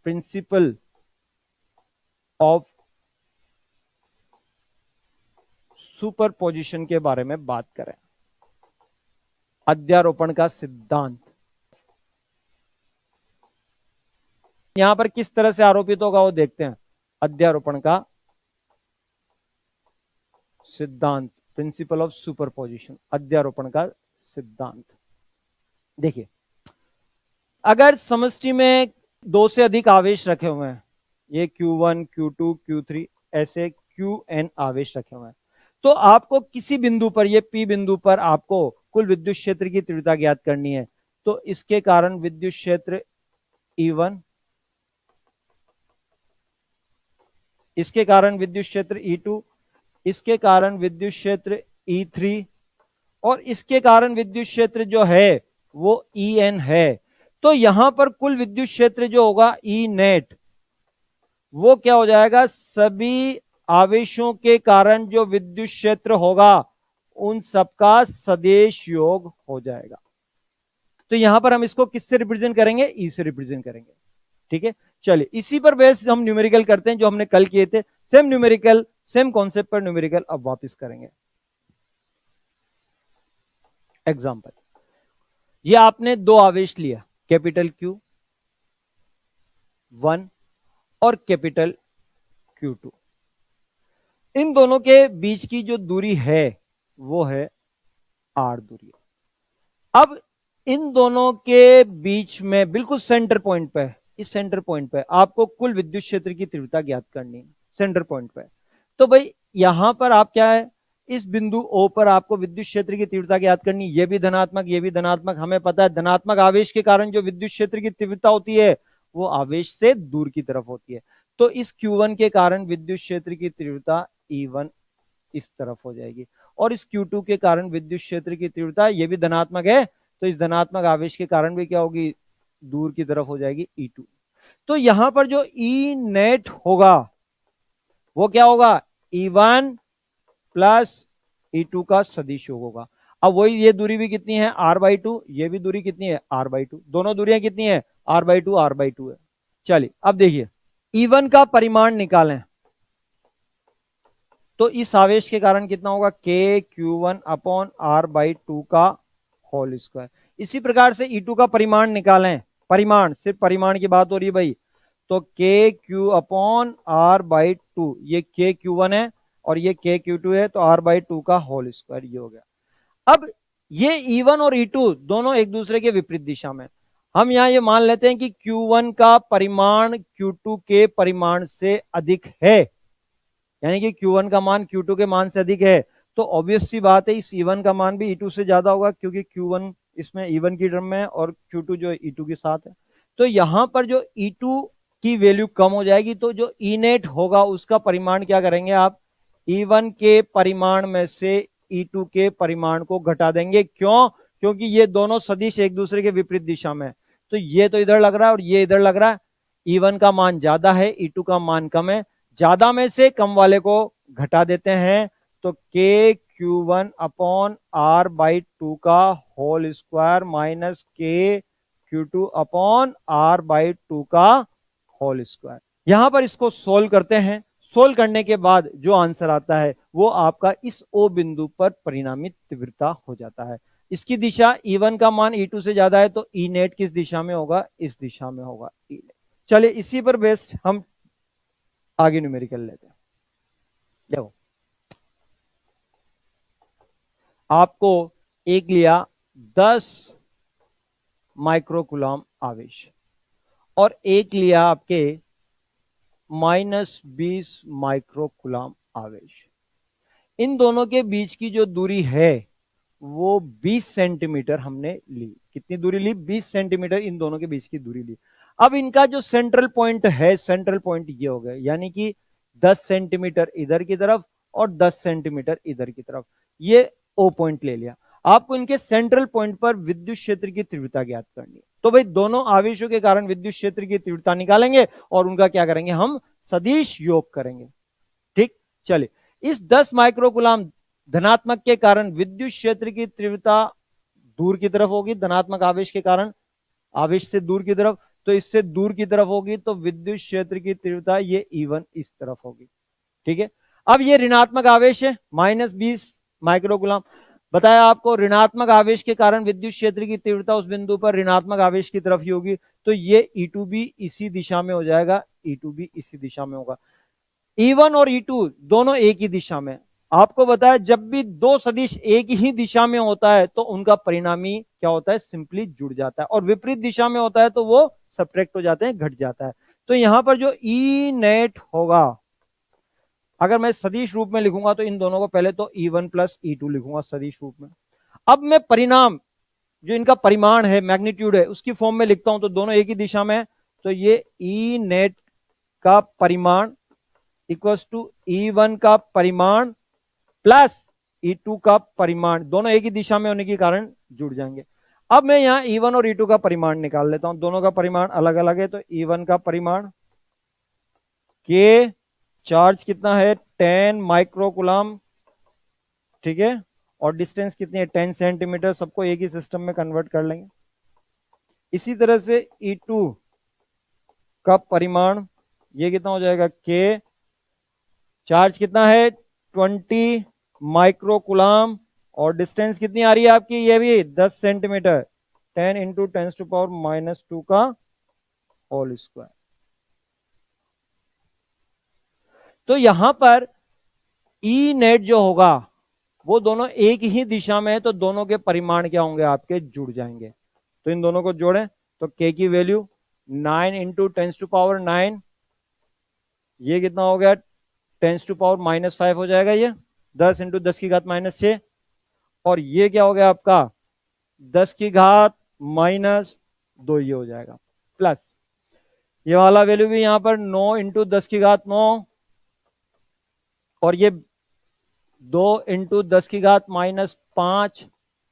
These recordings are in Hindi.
प्रिंसिपल ऑफ सुपरपोजिशन के बारे में बात करें, अध्यारोपण का सिद्धांत यहां पर किस तरह से आरोपित होगा वो देखते हैं। अध्यारोपण का सिद्धांत, प्रिंसिपल ऑफ सुपरपोजिशन, अध्यारोपण का सिद्धांत। देखिए, अगर समष्टि में दो से अधिक आवेश रखे हुए हैं, ये Q1, Q2, Q3 ऐसे Qn आवेश रखे हुए हैं, तो आपको किसी बिंदु पर, ये P बिंदु पर आपको कुल विद्युत क्षेत्र की तीव्रता ज्ञात करनी है। तो इसके कारण विद्युत क्षेत्र E1, इसके कारण विद्युत क्षेत्र E2, इसके कारण विद्युत क्षेत्र E3 और इसके कारण विद्युत क्षेत्र जो है वो En है। तो यहां पर कुल विद्युत क्षेत्र जो होगा E नेट, वो क्या हो जाएगा, सभी आवेशों के कारण जो विद्युत क्षेत्र होगा उन सबका सदिश योग हो जाएगा। तो यहां पर हम इसको किससे रिप्रेजेंट करेंगे, E से रिप्रेजेंट करेंगे। ठीक है, चलिए इसी पर बेस हम न्यूमेरिकल करते हैं जो हमने कल किए थे। सेम न्यूमेरिकल, सेम कॉन्सेप्ट पर न्यूमेरिकल अब वापस करेंगे। एग्जांपल, ये आपने दो आवेश लिया, कैपिटल Q1 और कैपिटल Q2। इन दोनों के बीच की जो दूरी है वो है R दूरी। अब इन दोनों के बीच में बिल्कुल सेंटर पॉइंट पे, इस सेंटर पॉइंट पे आपको कुल विद्युत क्षेत्र की तीव्रता ज्ञात करनी है, सेंटर पॉइंट पे। तो भाई यहां पर आप क्या है, इस बिंदु O पर आपको विद्युत क्षेत्र की तीव्रता ज्ञात करनी, ये भी धनात्मक, ये भी धनात्मक। हमें पता है धनात्मक आवेश के कारण जो विद्युत क्षेत्र की तीव्रता होती है वो आवेश से दूर की तरफ होती है। तो इस Q1 के कारण विद्युत क्षेत्र की तीव्रता E1 इस तरफ हो जाएगी, और इस Q2 के कारण विद्युत क्षेत्र की तीव्रता, ये भी धनात्मक है, तो इस धनात्मक आवेश के कारण भी क्या होगी, दूर की तरफ हो जाएगी E2। तो यहां पर जो E नेट होगा वो क्या होगा, E1 प्लस E2 का सदिश योग होगा। अब वही, ये दूरी भी कितनी है, R/2, ये भी दूरी कितनी है, R/2। दोनों दूरियां कितनी है, R/2 R/2 है। चलिए अब देखिए, E1 का परिमाण निकालें तो इस आवेश के कारण कितना होगा, KQ1/R/2 का होल स्क्वायर। इसी प्रकार से E2 का परिमाण निकालें, परिमाण, सिर्फ परिमाण की बात हो रही है भाई, तो KQ/R/2, ये KQ1 है और ये KQ2 है, तो R/2 का होल स्क्वायर ये हो गया। अब ये E1 और E2 दोनों एक दूसरे के विपरीत दिशा में, हम यहां ये मान लेते हैं कि Q1 का परिमाण Q2 के परिमाण से अधिक है, यानी कि Q1 का मान Q2 के मान से अधिक है। तो ऑब्वियस सी बात है इस E1 का मान भी E2 से ज्यादा होगा, क्योंकि Q1 इसमें E1 की टर्म में है और Q2 जो E2 के साथ है। तो यहां पर जो E2 की वैल्यू कम हो जाएगी, तो जो E नेट होगा उसका परिमाण क्या करेंगे आप, E1 के परिमाण में से E2 के परिमाण को घटा देंगे। क्यों, क्योंकि ये दोनों सदिश एक दूसरे के विपरीत दिशा में, तो ये तो इधर लग रहा है और ये इधर लग रहा है। E1 का मान ज्यादा है, E2 का मान कम है, ज्यादा में से कम वाले को घटा देते हैं, तो KQ1/R/2 का होल स्क्वायर माइनस KQ2/R/2 का होल स्क्वायर। यहां पर इसको सोल्व करते हैं, सोल्व करने के बाद जो आंसर आता है वो आपका इस O बिंदु पर परिणामित तीव्रता हो जाता है। इसकी दिशा, E1 का मान E2 से ज्यादा है, तो E नेट किस दिशा में होगा, इस दिशा में होगा E नेट। चलिए इसी पर बेस्ड हम आगे न्यूमेरिकल लेते हैं। देखो, आपको एक लिया 10 माइक्रोकुलम आवेश और एक लिया आपके -20 माइक्रोकुलम आवेश। इन दोनों के बीच की जो दूरी है वो 20 सेंटीमीटर हमने ली। कितनी दूरी ली, 20 सेंटीमीटर इन दोनों के बीच की दूरी ली। अब इनका जो सेंट्रल पॉइंट है, सेंट्रल पॉइंट ये हो गया, यानी कि 10 सेंटीमीटर इधर की तरफ और 10 सेंटीमीटर इधर की तरफ, ये O पॉइंट ले लिया। आपको इनके सेंट्रल पॉइंट पर विद्युत क्षेत्र की तीव्रता ज्ञात करनी है। तो भाई दोनों आवेशों के कारण विद्युत क्षेत्र की तीव्रता निकालेंगे और उनका क्या करेंगे, हम सदिश योग करेंगे। ठीक, चलिए इस 10 माइक्रोकुलम धनात्मक के कारण विद्युत क्षेत्र की तीव्रता दूर की तरफ होगी, धनात्मक आवेश के कारण आवेश से दूर की तरफ, तो इससे दूर की तरफ होगी, तो विद्युत क्षेत्र की तीव्रता ये E1 इस तरफ होगी। ठीक है, अब ये ऋणात्मक आवेश है -20 माइक्रोकुलम। बताया आपको ऋणात्मक आवेश के कारण विद्युत क्षेत्र की तीव्रता उस बिंदु पर ऋणात्मक आवेश की तरफ ही होगी, तो ये E2 भी इसी दिशा में हो जाएगा, E2 भी इसी दिशा में होगा। E1 और E2 दोनों एक ही दिशा में। आपको बताया जब भी दो सदिश एक ही दिशा में होता है तो उनका परिणामी क्या होता है, सिंपली जुड़ जाता है, और विपरीत दिशा में होता है तो वो सब्ट्रैक्ट हो जाते हैं, घट जाता है। तो यहां पर जो ई नेट होगा, अगर मैं सदिश रूप में लिखूंगा तो इन दोनों को पहले तो E1 प्लस E2 लिखूंगा सदिश रूप में। अब मैं परिणाम जो इनका परिमाण है, मैग्नीट्यूड है, उसकी फॉर्म में लिखता हूं, तो दोनों एक ही दिशा में है, तो ये ई नेट का परिमाण इक्वल्स टू E1 का परिमाण प्लस E2 का परिमाण, दोनों एक ही दिशा में होने के कारण जुड़ जाएंगे। अब मैं यहां E1 और E2 का परिमाण निकाल लेता हूं, दोनों का परिमाण अलग अलग है, तो E1 का परिमाण के चार्ज कितना है 10 माइक्रोकुलम, ठीक है, और डिस्टेंस कितनी है 10 सेंटीमीटर, सबको एक ही सिस्टम में कन्वर्ट कर लेंगे। इसी तरह से E2 का परिमाण ये कितना हो जाएगा, के चार्ज कितना है 20 माइक्रोकुलम, और डिस्टेंस कितनी आ रही है आपकी, ये भी 10 सेंटीमीटर, 10 इंटू 10⁻⁻2 का होल स्क्वायर। तो यहां पर ई नेट जो होगा वो दोनों एक ही दिशा में है, तो दोनों के परिमाण क्या होंगे, आपके जुड़ जाएंगे। तो इन दोनों को जोड़ें तो के की वैल्यू 9 इंटू 10⁻9, ये कितना हो गया 10⁻⁻5 हो जाएगा, ये 10 इंटू 10⁻⁻6, और ये क्या हो गया आपका 10⁻⁻2, ये हो जाएगा, प्लस ये वाला वैल्यू भी यहां पर 9 इंटू 10⁻9, और ये 2 इंटू 10⁻5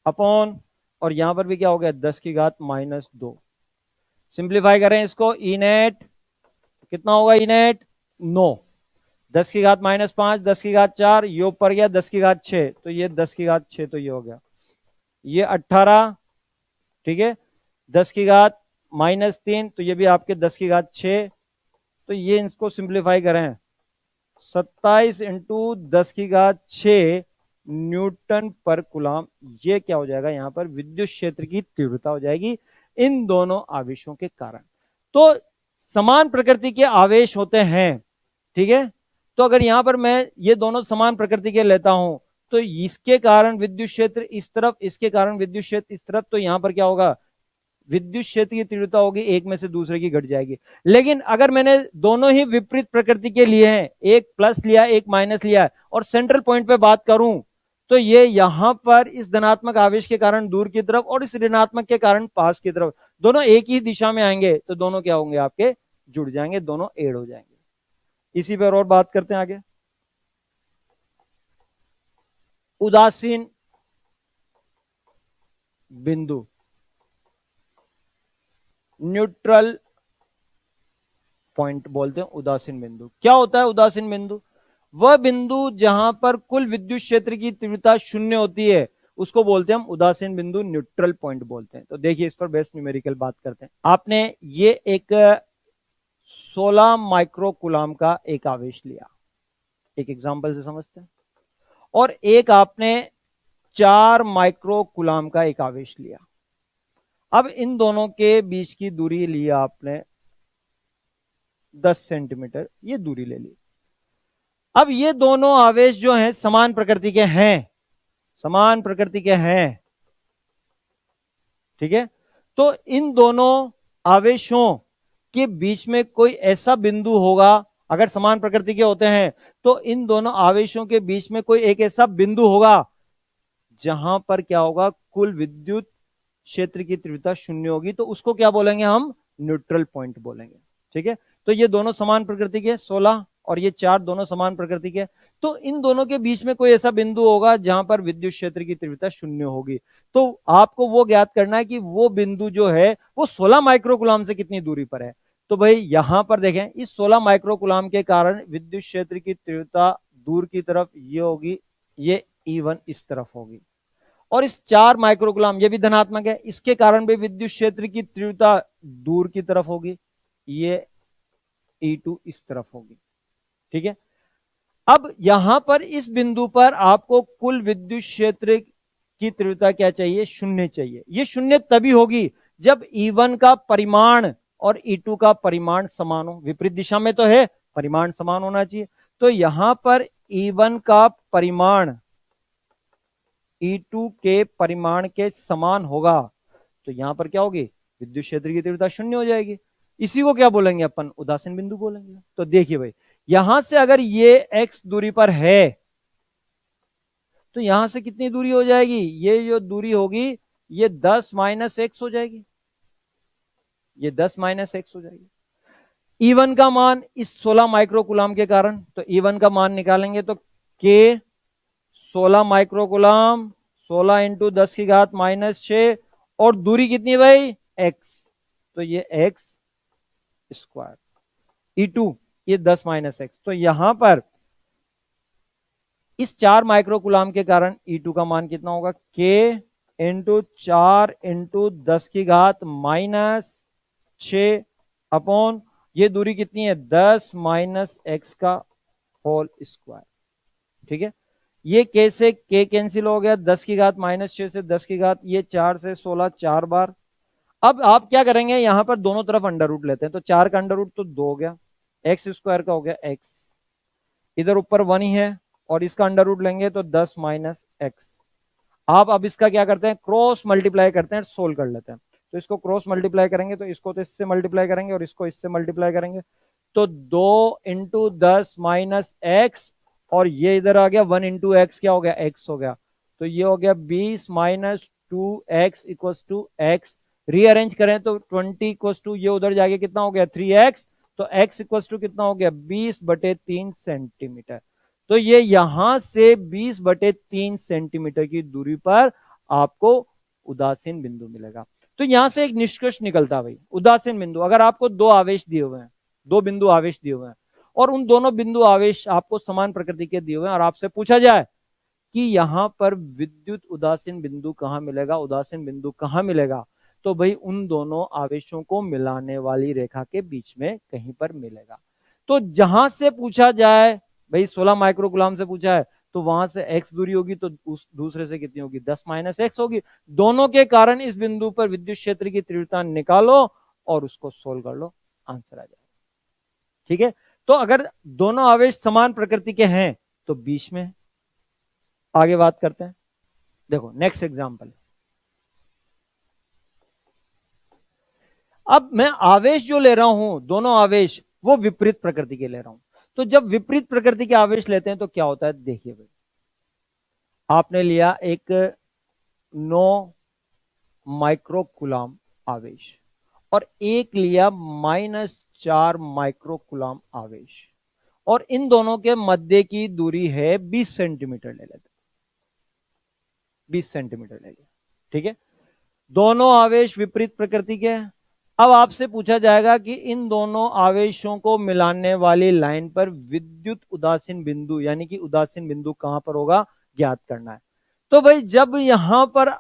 अपॉन, और यहां पर भी क्या हो गया 10⁻2। सिंप्लीफाई करें इसको, ई नेट कितना होगा, ई नेट 9, 10⁻5 10⁻4, ये ऊपर गया 10⁻6, तो ये 10⁻6, तो ये हो गया ये 18, ठीक है, 10⁻3, तो ये भी आपके 10⁻6, तो ये इसको सिंप्लीफाई करें 27 इंटू 10⁻6 न्यूटन पर कुलाम, ये क्या हो जाएगा यहां पर विद्युत क्षेत्र की तीव्रता हो जाएगी इन दोनों आवेशों के कारण। तो समान प्रकृति के आवेश होते हैं, ठीक है, तो अगर यहां पर मैं ये दोनों समान प्रकृति के लेता हूं तो इसके कारण विद्युत क्षेत्र इस तरफ, इसके कारण विद्युत क्षेत्र इस तरफ, तो यहां पर क्या होगा विद्युत क्षेत्र की तीव्रता होगी एक में से दूसरे की घट जाएगी। लेकिन अगर मैंने दोनों ही विपरीत प्रकृति के लिए हैं, एक प्लस लिया एक माइनस लिया, और सेंट्रल पॉइंट पे बात करूं तो ये यहां पर इस धनात्मक आवेश के कारण दूर की तरफ और इस ऋणात्मक के कारण पास की तरफ, दोनों एक ही दिशा में आएंगे, तो दोनों क्या होंगे आपके जुड़ जाएंगे, दोनों एड हो जाएंगे। इसी पर और बात करते हैं आगे। उदासीन बिंदु, न्यूट्रल पॉइंट बोलते हैं उदासीन बिंदु। क्या होता है उदासीन बिंदु, वह बिंदु जहां पर कुल विद्युत क्षेत्र की तीव्रता शून्य होती है उसको बोलते हैं हम उदासीन बिंदु, न्यूट्रल पॉइंट बोलते हैं। तो देखिए इस पर बेस्ट न्यूमेरिकल बात करते हैं। आपने ये एक 16 माइक्रोकुलाम का एक आवेश लिया, एक एग्जांपल से समझते हैं, और एक आपने 4 माइक्रोकुलाम का एक आवेश लिया। अब इन दोनों के बीच की दूरी ली आपने 10 सेंटीमीटर, ये दूरी ले ली। अब ये दोनों आवेश जो हैं समान प्रकृति के हैं, समान प्रकृति के हैं, ठीक है, तो इन दोनों आवेशों के बीच में कोई ऐसा बिंदु होगा, अगर समान प्रकृति के होते हैं तो इन दोनों आवेशों के बीच में कोई एक ऐसा बिंदु होगा जहां पर क्या होगा कुल विद्युत क्षेत्र की तीव्रता शून्य होगी, तो उसको क्या बोलेंगे हम, न्यूट्रल पॉइंट बोलेंगे। ठीक है, तो ये दोनों समान प्रकृति के 16 और ये 4 दोनों समान प्रकृति के, तो इन दोनों के बीच में कोई ऐसा बिंदु होगा जहां पर विद्युत क्षेत्र की तीव्रता शून्य होगी। तो आपको वो ज्ञात करना है कि वो बिंदु जो है वो 16 माइक्रोकुलाम से कितनी दूरी पर है। तो भाई यहां पर देखें, इस 16 माइक्रोकुलाम के कारण विद्युत क्षेत्र की तीव्रता दूर की तरफ ये होगी, ये E1 इस तरफ होगी, और इस 4 माइक्रोकुलाम ये भी धनात्मक है, इसके कारण भी विद्युत क्षेत्र की तीव्रता दूर की तरफ होगी, ये E2 इस तरफ होगी। ठीक है, अब यहां पर इस बिंदु पर आपको कुल विद्युत क्षेत्र की तीव्रता क्या चाहिए, शून्य चाहिए। ये शून्य तभी होगी जब E1 का परिमाण और E2 का परिमाण समान हो। विपरीत दिशा में तो है, परिमाण समान होना चाहिए। तो यहां पर E1 का परिमाण E2 के परिमाण के समान होगा, तो यहां पर क्या होगी, विद्युत क्षेत्र की तीव्रता शून्य हो जाएगी। इसी को क्या बोलेंगे अपन, उदासीन बिंदु बोलेंगे। तो देखिए भाई, यहां से अगर ये x दूरी पर है तो यहां से कितनी दूरी हो जाएगी, ये जो दूरी होगी ये 10 माइनस एक्स हो जाएगी, ये 10 माइनस एक्स हो जाएगी। E1 का मान इस 16 माइक्रोकुलाम के कारण, तो E1 का मान निकालेंगे तो K 16 माइक्रोकुलाम, 16 इंटू 10 की घात माइनस 6, और दूरी कितनी भाई, x, तो ये x स्क्वायर। E2 ये 10 माइनस एक्स, तो यहां पर इस 4 माइक्रोकुलाम के कारण E2 का मान कितना होगा, K इंटू 4 इंटू 10 की घात माइनस 6 अपॉन ये दूरी कितनी है, 10 माइनस एक्स का होल स्क्वायर। ठीक है, ये K से K कैंसिल हो गया, 10 की घात माइनस 6 से 10 की घात, ये 4 से 16 4 बार। अब आप क्या करेंगे, यहां पर दोनों तरफ अंडर रूट लेते हैं, तो 4 का अंडर रूट तो 2 हो गया, एक्स स्क्वायर का हो गया एक्स, इधर ऊपर 1 ही है, और इसका अंडर रूट लेंगे तो 10 माइनस एक्स। आप अब इसका क्या करते हैं, क्रॉस मल्टीप्लाई करते हैं, सोल्व कर लेते हैं। तो इसको क्रॉस मल्टीप्लाई करेंगे तो इसको तो इससे मल्टीप्लाई करेंगे और इसको इससे मल्टीप्लाई करेंगे, तो 2 इंटू 10 माइनस एक्स, और ये इधर आ गया 1 इंटू एक्स, क्या हो गया, एक्स हो गया, तो ये हो गया 20 minus 2x equals to x. Rearrange करें तो 20 इक्वल्स टू, ये उधर जाके कितना हो गया 3x, तो x इक्वल्स टू कितना हो गया 20/3 सेंटीमीटर। तो ये यहां से 20/3 सेंटीमीटर की दूरी पर आपको उदासीन बिंदु मिलेगा। तो यहां से एक निष्कर्ष निकलता भाई, उदासीन बिंदु, अगर आपको दो आवेश दिए हुए हैं, दो बिंदु आवेश दिए हुए हैं, और उन दोनों बिंदु आवेश आपको समान प्रकृति के दिए हुए हैं, और आपसे पूछा जाए कि यहां पर विद्युत उदासीन बिंदु कहां मिलेगा, उदासीन बिंदु कहां मिलेगा, तो भाई उन दोनों आवेशों को मिलाने वाली रेखा के बीच में कहीं पर मिलेगा। तो जहां से पूछा जाए भाई, 16 माइक्रोकुलाम से पूछा है, तो वहां से x दूरी होगी, तो उस दूसरे से कितनी होगी, 10 माइनस एक्स होगी। दोनों के कारण इस बिंदु पर विद्युत क्षेत्र की तीव्रता निकालो और उसको सोल्व कर लो, आंसर आ जाएगा। ठीक है, तो अगर दोनों आवेश समान प्रकृति के हैं तो बीच में। आगे बात करते हैं, देखो नेक्स्ट एग्जांपल। अब मैं आवेश जो ले रहा हूं, दोनों आवेश वो विपरीत प्रकृति के ले रहा हूं। तो जब विपरीत प्रकृति के आवेश लेते हैं तो क्या होता है, देखिए भाई, आपने लिया एक 9 माइक्रोकुलाम आवेश और एक लिया -4 माइक्रोकुलाम आवेश, और इन दोनों के मध्य की दूरी है 20 सेंटीमीटर, ले लेते 20 सेंटीमीटर ले लिया। ठीक है, दोनों आवेश विपरीत प्रकृति के हैं। अब आपसे पूछा जाएगा कि इन दोनों आवेशों को मिलाने वाली लाइन पर विद्युत उदासीन बिंदु, यानी कि उदासीन बिंदु कहां पर होगा, ज्ञात करना है। तो भाई जब यहां पर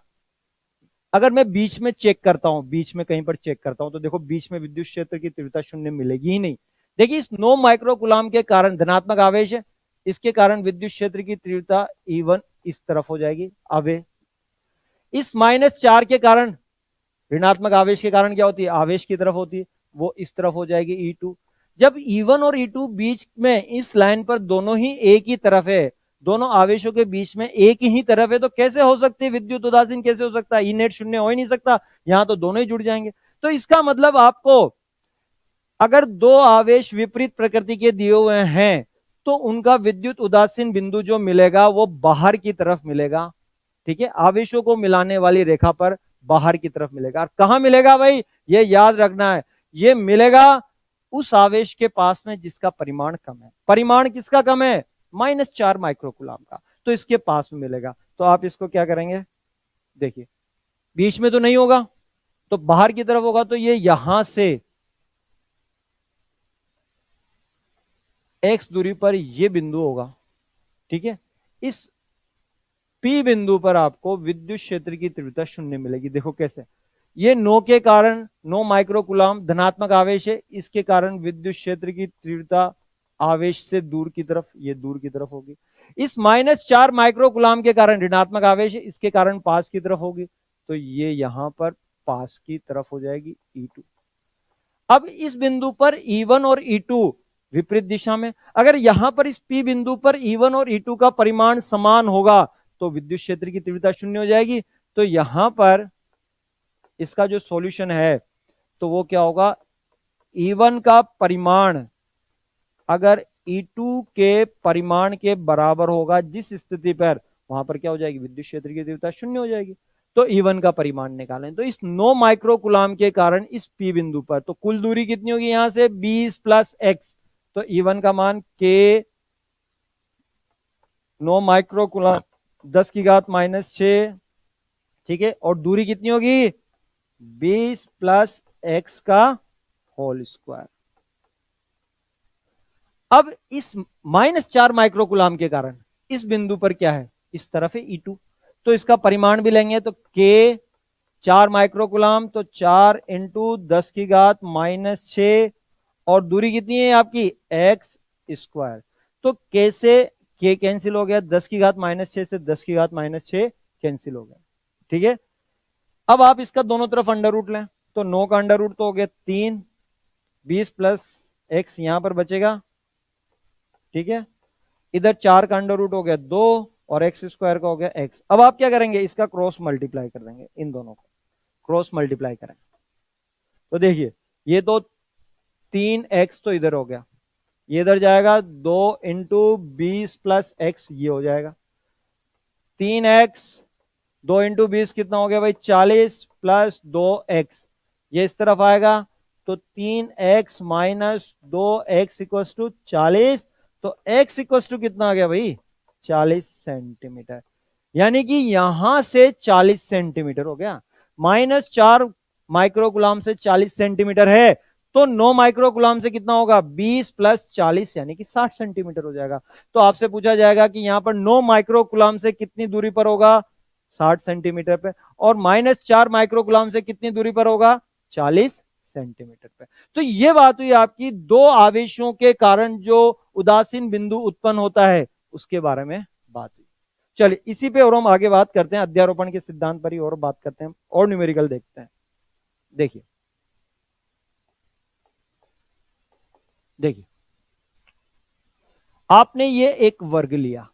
अगर मैं बीच में चेक करता हूं, बीच में कहीं पर चेक करता हूं, तो देखो बीच में विद्युत क्षेत्र की तीव्रता शून्य मिलेगी ही नहीं। देखिए इस 9 माइक्रोकुलाम के कारण धनात्मक आवेश है, इसके कारण विद्युत क्षेत्र की तीव्रता E1 इस तरफ हो जाएगी आवेश। इस -4 के कारण, ऋणात्मक आवेश के कारण क्या होती है, आवेश की तरफ होती है, वो इस तरफ हो जाएगी E2। जब E1 और E2 बीच में इस लाइन पर दोनों ही एक ही तरफ है, दोनों आवेशों के बीच में एक ही तरफ है, तो कैसे हो सकती है विद्युत उदासीन, कैसे हो सकता है, ई नेट शून्य हो ही नहीं सकता, यहां तो दोनों ही जुड़ जाएंगे। तो इसका मतलब आपको अगर दो आवेश विपरीत प्रकृति के दिए हुए हैं तो उनका विद्युत उदासीन बिंदु जो मिलेगा वो बाहर की तरफ मिलेगा। ठीक है, आवेशों को मिलाने वाली रेखा पर बाहर की तरफ मिलेगा। और कहां मिलेगा भाई, ये याद रखना है, ये मिलेगा उस आवेश के पास में जिसका परिमाण कम है। परिमाण किसका कम है, -4 माइक्रोकुलाम का, तो इसके पास में मिलेगा। तो आप इसको क्या करेंगे, देखिए बीच में तो नहीं होगा, तो बाहर की तरफ होगा, तो ये यहां से x दूरी पर ये बिंदु होगा। ठीक है, इस P बिंदु पर आपको विद्युत क्षेत्र की तीव्रता शून्य मिलेगी। देखो कैसे, ये नो के कारण, नो माइक्रोकुलाम धनात्मक आवेश है, इसके कारण विद्युत क्षेत्र की तीव्रता आवेश से दूर की तरफ, ये दूर की तरफ होगी। इस -4 माइक्रोकुलाम के कारण ऋणात्मक आवेश है, इसके कारण पास की तरफ होगी, तो ये यहां पर पास की तरफ हो जाएगी E2। अब इस बिंदु पर E1 और E2 विपरीत दिशा में, अगर यहां पर इस P बिंदु पर E1 और E2 का परिमाण समान होगा तो विद्युत क्षेत्र की तीव्रता शून्य हो जाएगी। तो यहां पर इसका जो सॉल्यूशन है तो वो क्या होगा, E1 का परिमाण अगर E2 के परिमाण के बराबर होगा जिस स्थिति पर, वहां पर क्या हो जाएगी, विद्युत क्षेत्र की तीव्रता शून्य हो जाएगी। तो E1 का परिमाण निकालें, तो इस 9 माइक्रोकुलाम के कारण इस P बिंदु पर तो कुल दूरी कितनी होगी यहां से 20 + x, तो E1 का मान K 9 माइक्रोकुलाम 10⁻⁻⁶, ठीक है, और दूरी कितनी होगी 20 + x का होल स्क्वायर। अब इस -4 माइक्रोकुलाम के कारण इस बिंदु पर क्या है, इस तरफ है E2, तो इसका परिमाण भी लेंगे तो K 4 माइक्रोकुलाम, तो 4 × 10⁻⁻⁶, और दूरी कितनी है आपकी x स्क्वायर। तो K से K कैंसिल हो गया, 10⁻⁻⁶ से 10⁻⁻⁶ कैंसिल हो गया, ठीक है। अब आप इसका दोनों तरफ अंडर रूट लें, तो 9 का अंडर रूट तो हो गया 3, 20 + x यहां पर बचेगा, ठीक है। इधर 4 का अंडर रूट हो गया 2 और x स्क्वायर का हो गया x। अब आप क्या करेंगे, इसका क्रॉस मल्टीप्लाई कर देंगे, इन दोनों को क्रॉस मल्टीप्लाई करें तो देखिए ये तो 3x तो इधर हो गया, ये इधर जाएगा 2 × 20 + x, ये हो जाएगा 3x, 2 × 20 कितना हो गया भाई 40 + 2x, ये इस तरफ आएगा तो 3x - 2x = 40, तो x = कितना आ गया भाई 40 सेंटीमीटर, यानी कि यहां से 40 सेंटीमीटर हो गया। -4 माइक्रोकुलाम से 40 सेंटीमीटर है, तो 9 माइक्रोकुलाम से कितना होगा 20 + 40 यानी कि 60 सेंटीमीटर हो जाएगा। तो आपसे पूछा जाएगा कि यहां पर 9 माइक्रोकुलाम से कितनी दूरी पर होगा 60 सेंटीमीटर पे, और -4 माइक्रोकुलाम से कितनी दूरी पर होगा 40 सेंटीमीटर पे। तो यह बात हुई आपकी दो आवेशों के कारण जो उदासीन बिंदु उत्पन्न होता है उसके बारे में बात हुई। चलिए इसी पे और हम आगे बात करते हैं, अध्यारोपण के सिद्धांत पर ही और बात करते हैं और न्यूमेरिकल देखते हैं। देखिए देखिए आपने ये एक वर्ग लिया,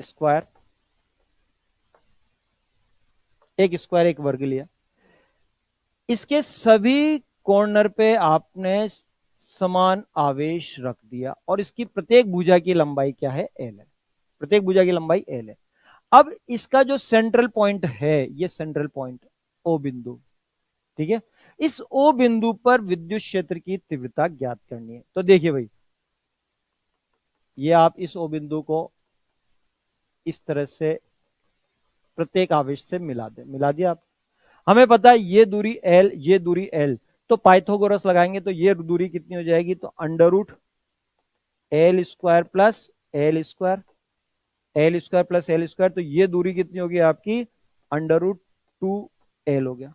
स्क्वायर, एक स्क्वायर एक वर्ग लिया, इसके सभी कॉर्नर पे आपने समान आवेश रख दिया और इसकी प्रत्येक भुजा की लंबाई क्या है L है, प्रत्येक भुजा की लंबाई L है। अब इसका जो सेंट्रल पॉइंट है, ये सेंट्रल पॉइंट O बिंदु, ठीक है, इस O बिंदु पर विद्युत क्षेत्र की तीव्रता ज्ञात करनी है। तो देखिए भाई, ये आप इस O बिंदु को इस तरह से प्रत्येक आवेश से मिला दिया आप। हमें पता है ये दूरी L, ये दूरी L, तो पाइथागोरस लगाएंगे तो ये दूरी कितनी हो जाएगी, तो √L² + L square, L² + L square, तो ये दूरी कितनी होगी आपकी √2L हो गया।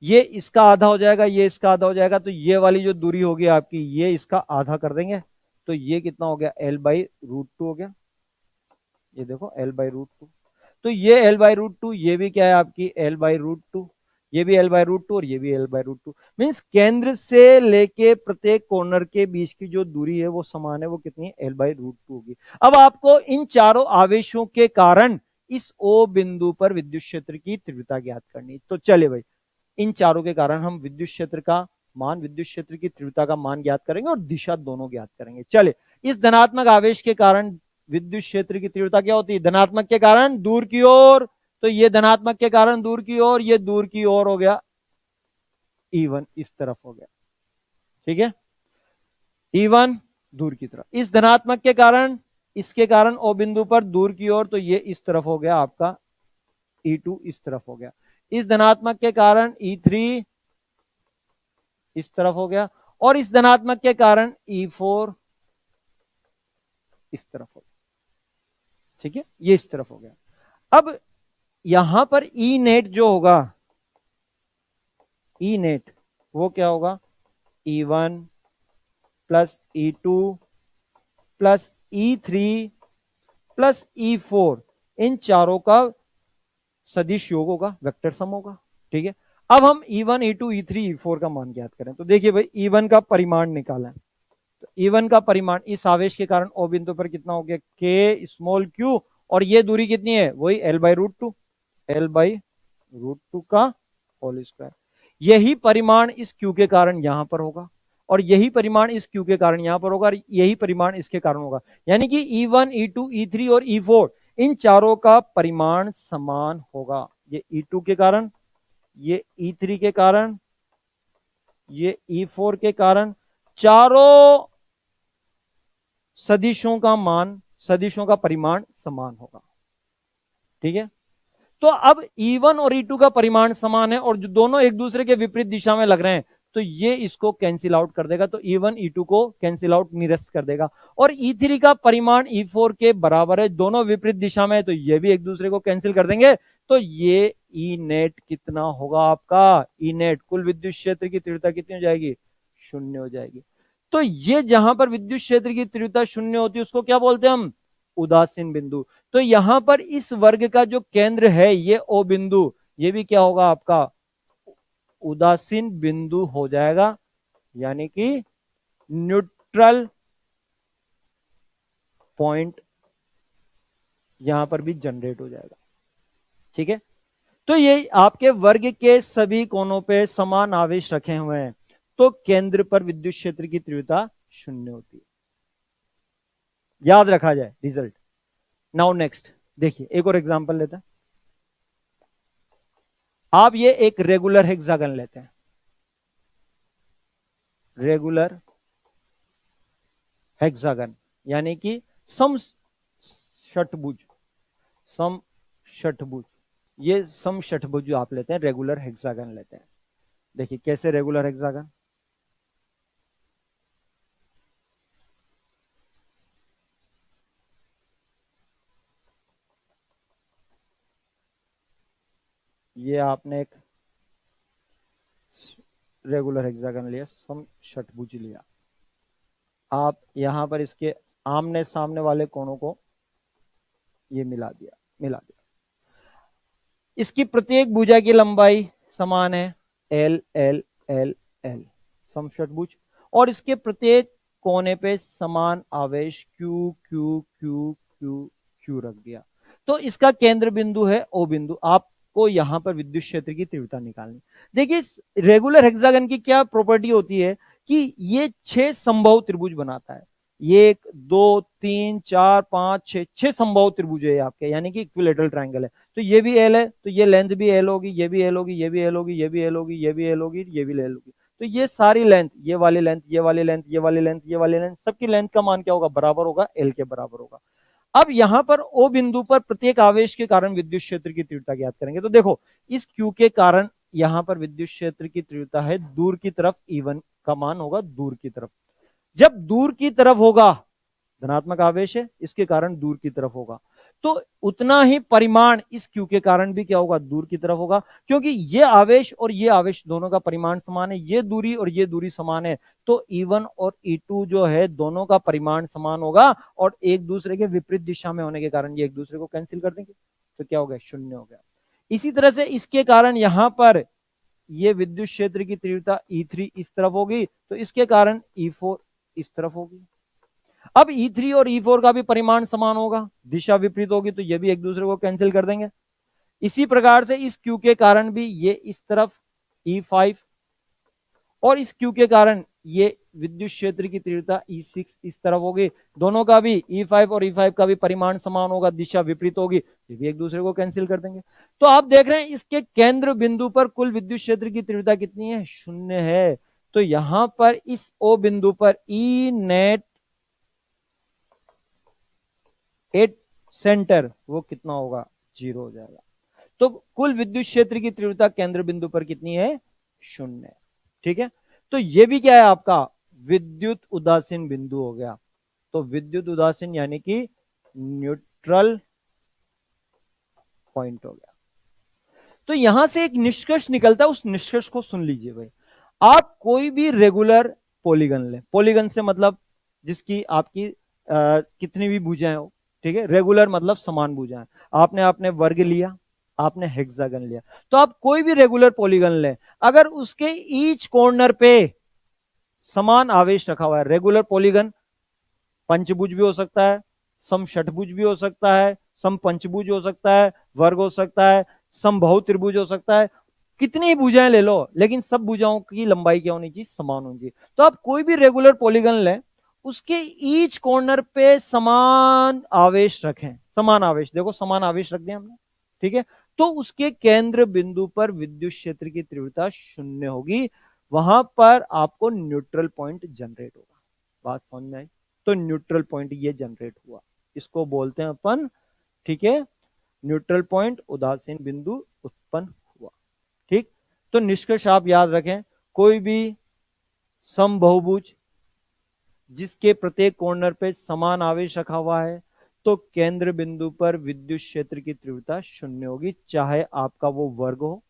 ये इसका आधा हो जाएगा, ये इसका आधा हो जाएगा, तो ये वाली जो दूरी होगी आपकी ये इसका आधा कर देंगे, तो ये कितना हो गया L/√2 हो गया। ये देखो L/√2, तो ये L/√2, ये भी क्या है आपकी L/√2, ये भी L/√2 और ये भी L/√2, मींस केंद्र से लेके प्रत्येक कॉर्नर के बीच की जो दूरी है वो समान है, वो कितनी है L/√2 होगी। अब आपको इन चारों आवेशों के कारण इस O बिंदु पर विद्युत क्षेत्र की तीव्रता ज्ञात करनी। तो चले भाई, इन चारों के कारण हम विद्युत क्षेत्र का मान, विद्युत क्षेत्र की तीव्रता का मान ज्ञात करेंगे और दिशा दोनों ज्ञात करेंगे। चले, इस धनात्मक आवेश के कारण विद्युत क्षेत्र की तीव्रता क्या होती है, धनात्मक के कारण दूर की ओर, तो ये धनात्मक के कारण दूर की ओर, ये दूर की ओर हो गया E1, इस तरफ हो गया, ठीक है, E1 दूर की तरफ। इस धनात्मक के कारण, इसके कारण O बिंदु पर दूर की ओर, तो ये इस तरफ हो गया आपका E2, इस तरफ हो गया। इस धनात्मक के कारण E3 इस तरफ हो गया, और इस धनात्मक के कारण E4 इस तरफ हो गया, ठीक है, ये इस तरफ हो गया। अब यहां पर ई नेट जो होगा, ई नेट वो क्या होगा, E1 plus E2 plus E3 plus E4, इन चारों का सदिश योग होगा, वेक्टर सम होगा। ठीक है, अब हम E1 E2 E3 E4 का मान ज्ञात करें। तो देखिए भाई, E1 का परिमाण निकाला है, तो E1 का परिमाण इस आवेश के कारण O बिंदु पर कितना हो गया, K स्मॉल q, और ये दूरी कितनी है, वही L/√2, L/√2 का होल स्क्वायर। यही परिमाण इस Q के कारण यहां पर होगा, और यही परिमाण इस Q के कारण यहां पर होगा, और यही परिमाण इसके कारण होगा। यानी कि E1 E2 E3 और E4 इन चारों का परिमाण समान होगा। ये E2 के कारण, ये E3 के कारण, ये E4 के कारण, चारों सदिशों का मान, सदिशों का परिमाण समान होगा। ठीक है, तो अब E1 और E2 का परिमाण समान है, और जो दोनों एक दूसरे के विपरीत दिशा में लग रहे हैं, तो ये इसको कैंसिल आउट कर देगा, तो E1 E2 को कैंसिल आउट, निरस्त कर देगा। और E3 का परिमाण E4 के बराबर है, दोनों विपरीत दिशा में है, तो ये भी एक दूसरे को कैंसिल कर देंगे। तो ये ई नेट कितना होगा आपका, ई नेट कुल विद्युत क्षेत्र की तीव्रता कितनी हो जाएगी, शून्य हो जाएगी। तो ये जहां पर विद्युत क्षेत्र की तीव्रता शून्य होती है उसको क्या बोलते हैं हम, उदासीन बिंदु। तो यहां पर इस वर्ग का जो केंद्र है ये ओ बिंदु, ये भी क्या होगा आपका, उदासीन बिंदु हो जाएगा, यानी कि न्यूट्रल पॉइंट यहां पर भी जनरेट हो जाएगा। ठीक है, तो ये आपके वर्ग के सभी कोनों पे समान आवेश रखे हुए हैं, तो केंद्र पर विद्युत क्षेत्र की तीव्रता शून्य होती है, याद रखा जाए रिजल्ट। नाउ नेक्स्ट देखिए, एक और एग्जांपल लेते हैं। आप ये एक रेगुलर हेक्सागन लेते हैं, रेगुलर हेक्सागन यानी कि सम षटभुज, सम षटभुज, ये सम षटभुज जो आप लेते हैं, रेगुलर हेक्सागन लेते हैं। देखिए कैसे रेगुलर हेक्सागन, ये आपने एक रेगुलर हेक्सागन लिया, सम षटभुज लिया, आप यहां पर इसके आमने सामने वाले कोणों को ये मिला दिया, मिला दिया। इसकी प्रत्येक भुजा की लंबाई समान है, एल एल एल एल, समषटभुज, और इसके प्रत्येक कोने पे समान आवेश Q Q Q Q Q रख दिया। तो इसका केंद्र बिंदु है ओ बिंदु, आपको यहां पर विद्युत क्षेत्र की तीव्रता निकालनी। देखिए रेगुलर हेक्सागन की क्या प्रॉपर्टी होती है कि ये 6 संभव त्रिभुज बनाता है, ये 1 2 3 4 5 6, 6 संभव त्रिभुज है आपके, यानी कि इक्विलेटरल ट्रायंगल है। तो ये भी एल है, तो ये लेंथ भी एल होगी, ये भी एल होगी, ये भी एल होगी, ये भी एल होगी, ये भी एल होगी, ये भी एल होगी। तो ये सारी लेंथ, ये वाली लेंथ, ये वाली लेंथ, ये वाली लेंथ, ये वाली लेंथ, सबकी लेंथ का मान क्या होगा, बराबर होगा, एल के बराबर होगा। अब यहां पर ओ बिंदु पर प्रत्येक आवेश के कारण विद्युत क्षेत्र की तीव्रता ज्ञात करेंगे। तो देखो इस क्यू के कारण यहां पर विद्युत क्षेत्र की तीव्रता है दूर की तरफ, E1 का मान होगा दूर की तरफ। जब दूर की तरफ होगा, धनात्मक आवेश है, इसके कारण दूर की तरफ होगा, तो उतना ही परिमाण इस क्यू के कारण भी क्या होगा, दूर की तरफ होगा, क्योंकि ये आवेश और ये आवेश दोनों का परिमाण समान है, ये दूरी और ये दूरी समान है, तो E1 और E2 जो है दोनों का परिमाण समान होगा, और एक दूसरे के विपरीत दिशा में होने के कारण ये एक दूसरे को कैंसिल कर देंगे, तो क्या हो गया, शून्य हो गया। इसी तरह से इसके कारण यहां पर ये विद्युत क्षेत्र की तीव्रता E3 इस तरफ होगी, तो इसके कारण E4 इस तरफ होगी। अब E3 और E4 का भी परिमाण समान होगा, दिशा विपरीत होगी, तो ये भी एक दूसरे को कैंसिल कर देंगे। इसी प्रकार से इस Q के कारण भी ये इस तरफ E5, और इस Q के कारण ये विद्युत क्षेत्र की तीव्रता E6 इस तरफ होगी, दोनों का भी E5 और E5 का भी परिमाण समान होगा, दिशा विपरीत होगी, ये भी एक दूसरे को कैंसिल कर देंगे। तो आप देख रहे हैं इसके केंद्र बिंदु पर कुल विद्युत क्षेत्र की तीव्रता कितनी है, शून्य है। तो यहां पर इस O बिंदु पर ई नेट एट सेंटर वो कितना होगा, 0 हो जाएगा। तो कुल विद्युत क्षेत्र की तीव्रता केंद्र बिंदु पर कितनी है, शून्य। ठीक है, तो ये भी क्या है आपका विद्युत उदासीन बिंदु हो गया। तो विद्युत उदासीन यानी कि न्यूट्रल पॉइंट हो गया। तो यहां से एक निष्कर्ष निकलता है, उस निष्कर्ष को सुन लीजिए भाई। आप कोई भी रेगुलर पॉलीगन ले, पॉलीगन से मतलब जिसकी आपकी कितनी भी भुजाएं हो, ठीक है, रेगुलर मतलब समान भुजाएं। आपने वर्ग लिया, आपने हेक्सागन लिया, तो आप कोई भी रेगुलर पॉलीगन ले, अगर उसके ईच कॉर्नर पे समान आवेश रखा हुआ है, रेगुलर पॉलीगन पंचभुज भी हो सकता है, सम षटभुज भी हो सकता है, सम पंचभुज हो सकता है, वर्ग हो सकता है, समबाहु त्रिभुज हो सकता है, कितनी ही भुजाएं ले लो, लेकिन सब भुजाओं की लंबाई क्या होनी चाहिए, समान होनी चाहिए। तो आप कोई भी रेगुलर पॉलीगन लें, उसके ईच कॉर्नर पे समान आवेश रखें, समान आवेश, देखो समान आवेश रख दिया हमने, ठीक है, तो उसके केंद्र बिंदु पर विद्युत क्षेत्र की तीव्रता शून्य होगी, वहां पर आपको न्यूट्रल पॉइंट जनरेट होगा। बात समझ में आई? तो न्यूट्रल पॉइंट ये जनरेट हुआ, इसको बोलते हैं अपन, ठीक है, न्यूट्रल पॉइंट, उदासीन बिंदु उत्पन्न हुआ। ठीक, तो निष्कर्ष आप याद रखें, कोई भी समबहुभुज जिसके प्रत्येक कॉर्नर पे समान आवेश रखा हुआ है, तो केंद्र बिंदु पर विद्युत क्षेत्र की तीव्रता शून्य होगी, चाहे आपका वो वर्ग हो,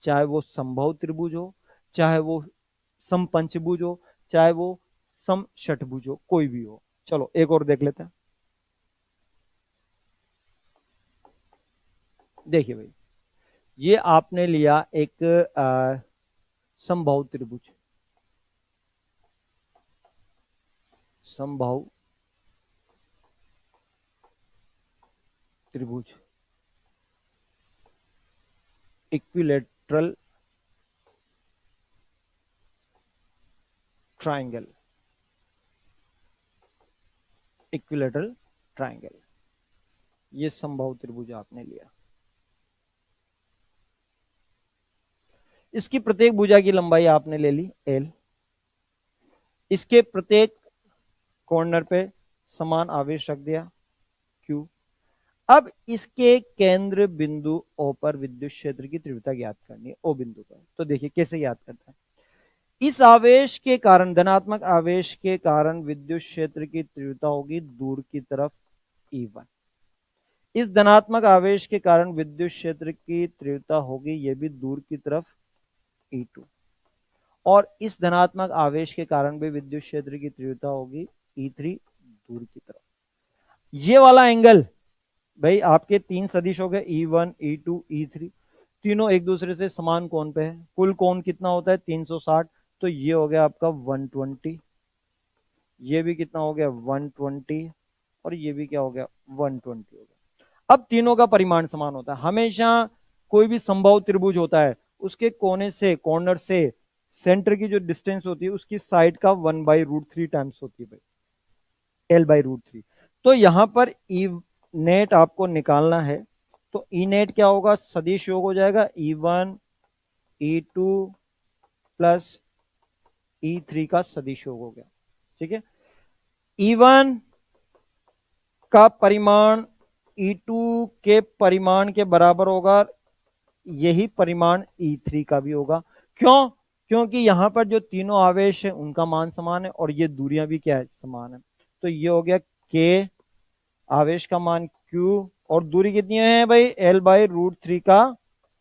चाहे वो समबाहु त्रिभुज हो, चाहे वो समपंचभुज हो, चाहे वो सम षटभुज हो, कोई भी हो। चलो एक और देख लेते हैं। देखिए भाई, ये आपने लिया एक समबाहु त्रिभुज, समबाहु त्रिभुज, इक्विलेटरल ट्राइंगल, इक्विलेटरल ट्राइंगल, ये समबाहु त्रिभुज आपने लिया। इसकी प्रत्येक भुजा की लंबाई आपने ले ली L, इसके प्रत्येक कॉर्नर पे समान आवेश रख दिया Q। अब इसके केंद्र बिंदु O पर विद्युत क्षेत्र की तीव्रता ज्ञात करनी है, O बिंदु पर। तो देखिए कैसे ज्ञात करता है, इस आवेश के कारण, धनात्मक आवेश के कारण विद्युत क्षेत्र की तीव्रता होगी दूर की तरफ E1। इस धनात्मक आवेश के कारण विद्युत क्षेत्र की तीव्रता होगी ये भी दूर की तरफ E2, और इस धनात्मक आवेश के कारण भी विद्युत क्षेत्र की तीव्रता होगी E3 दूर की तरफ। ये वाला एंगल भाई आपके तीन सदिश हो गए, E1, E2, E3, तीनों एक दूसरे से समान कोण पे है। कुल कोण कितना होता है 360, तो ये हो गया आपका 120, ये भी कितना हो गया 120, और ये भी क्या हो गया 120 हो गया। अब तीनों का परिमाण समान होता है। हमेशा कोई भी समबाहु त्रिभुज होता है, उसके कोने से, कॉर्नर से सेंटर की जो डिस्टेंस होती है उसकी साइड का 1/√3 टाइम्स होती है भाई, L/√3। तो यहां पर ई नेट आपको निकालना है, तो ई नेट क्या होगा, सदिश योग हो जाएगा E1 E2 प्लस E3 का सदिश योग हो गया, ठीक है। E1 का परिमाण E2 के परिमाण के बराबर होगा, यही परिमाण E3 का भी होगा। क्यों? क्योंकि यहां पर जो तीनों आवेश है उनका मान समान है, और ये दूरियां भी क्या है, समान है। तो ये हो गया K, आवेश का मान Q, और दूरी कितनी है भाई, L/√3 का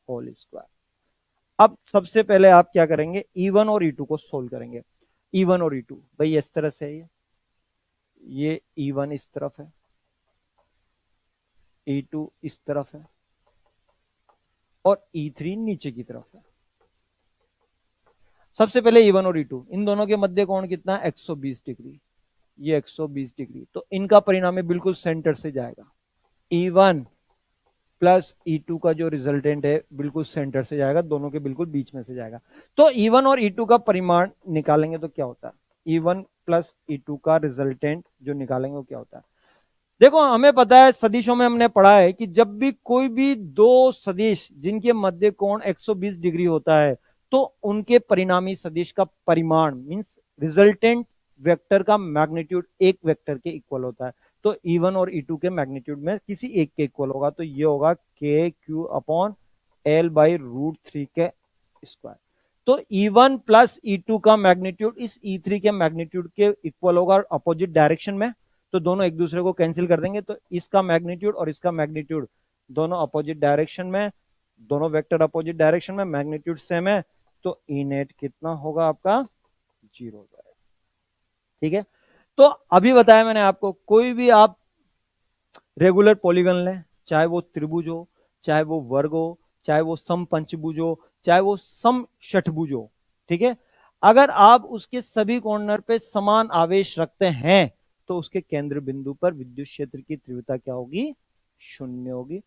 होल स्क्वायर। अब सबसे पहले आप क्या करेंगे, E1 और E2 को सोल्व करेंगे। E1 और E2 भाई इस तरह से है, ये E1 इस तरफ है, E2 इस तरफ है, और E3 नीचे की तरफ है। सबसे पहले E1 और E2, इन दोनों के मध्य कोण कितना है 120 डिग्री, ये 120 डिग्री, तो इनका परिणामी बिल्कुल सेंटर से जाएगा। E1 प्लस E2 का जो रिजल्टेंट है बिल्कुल सेंटर से जाएगा, दोनों के बिल्कुल बीच में से जाएगा। तो E1 और E2 का परिमाण निकालेंगे तो क्या होता है, E1 प्लस E2 का रिजल्टेंट जो निकालेंगे वो क्या होता है। देखो हमें पता है, सदिशों में हमने पढ़ा है कि जब भी कोई भी दो सदिश जिनके मध्य कोण 120 डिग्री होता है, तो उनके परिणामी सदिश का परिमाण मींस रिजल्टेंट वेक्टर का मैग्नीट्यूड एक वेक्टर के इक्वल होता है। तो E1 और E2 के मैग्नीट्यूड में किसी एक के इक्वल होगा, तो ये होगा KQ अपॉन L/√3 के स्क्वायर। तो E1 प्लस E2 का मैग्नीट्यूड इस E3 के मैग्नीट्यूड के इक्वल होगा अपोजिट डायरेक्शन में, तो दोनों एक दूसरे को कैंसिल कर देंगे, तो इसका मैग्नीट्यूड और इसका मैग्नीट्यूड दोनों अपोजिट डायरेक्शन में, दोनों वेक्टर अपोजिट डायरेक्शन में, मैग्नीट्यूड सेम है, तो ई नेट कितना होगा आपका 0 हो जाएगा। ठीक है, तो अभी बताया मैंने आपको, कोई भी आप रेगुलर पॉलीगन लें, चाहे वो त्रिभुज हो, चाहे वो वर्ग हो, चाहे वो सम पंचभुज हो, चाहे वो सम षटभुज हो, ठीक है, अगर आप उसके सभी कॉर्नर पे समान आवेश रखते हैं तो उसके केंद्र बिंदु पर विद्युत क्षेत्र की तीव्रता क्या होगी, शून्य होगी।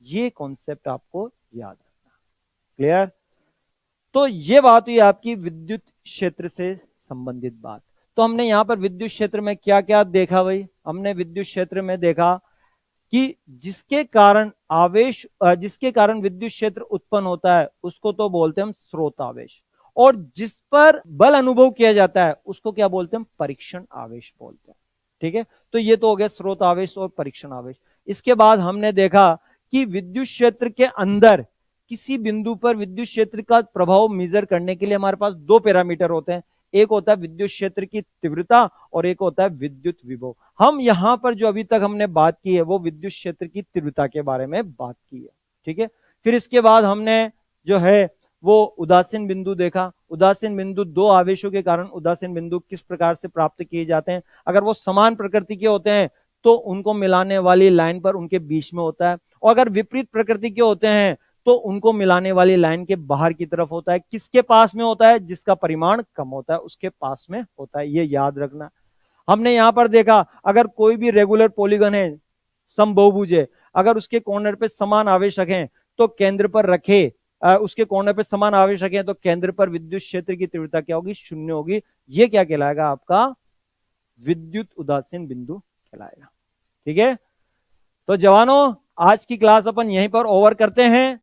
ये कॉन्सेप्ट आपको याद रखना। क्लियर? तो ये बात हुई आपकी विद्युत क्षेत्र से संबंधित बात। तो हमने यहां पर विद्युत क्षेत्र में क्या क्या देखा भाई? हमने विद्युत क्षेत्र में देखा कि जिसके कारण विद्युत क्षेत्र उत्पन्न होता है उसको तो बोलते हैं हम स्रोत आवेश, और जिस पर बल अनुभव किया जाता है उसको क्या बोलते हैं हम, परीक्षण आवेश बोलते हैं। ठीक है, तो ये तो हो गया स्रोत आवेश और परीक्षण आवेश। इसके बाद हमने देखा कि विद्युत क्षेत्र के अंदर किसी बिंदु पर विद्युत क्षेत्र का प्रभाव मेजर करने के लिए हमारे पास दो पैरामीटर होते हैं, एक होता है विद्युत क्षेत्र की तीव्रता और एक होता है विद्युत विभव। हम यहां पर जो अभी तक हमने बात की है वो विद्युत क्षेत्र की तीव्रता के बारे में बात की है। ठीक है, फिर इसके बाद हमने जो है वो उदासीन बिंदु देखा। उदासीन बिंदु, दो आवेशों के कारण उदासीन बिंदु किस प्रकार से प्राप्त किए जाते हैं। अगर वो समान प्रकृति के होते हैं तो उनको मिलाने वाली लाइन पर उनके बीच में होता है, और अगर विपरीत प्रकृति के होते हैं तो उनको मिलाने वाली लाइन के बाहर की तरफ होता है। किसके पास में होता है? जिसका परिमाण कम होता है उसके पास में होता है, ये याद रखना। हमने यहां पर देखा अगर कोई भी रेगुलर पॉलीगन है, समबहुभुज है, अगर उसके कॉर्नर पे समान आवेश रखें तो केंद्र पर रखे, उसके कॉर्नर पे समान आवेश रखें तो केंद्र पर विद्युत क्षेत्र की तीव्रता क्या होगी? शून्य होगी। ये क्या कहलाएगा? आपका विद्युत उदासीन बिंदु कहलाएगा। ठीक है, तो जवानों आज की क्लास अपन यहीं पर ओवर करते हैं।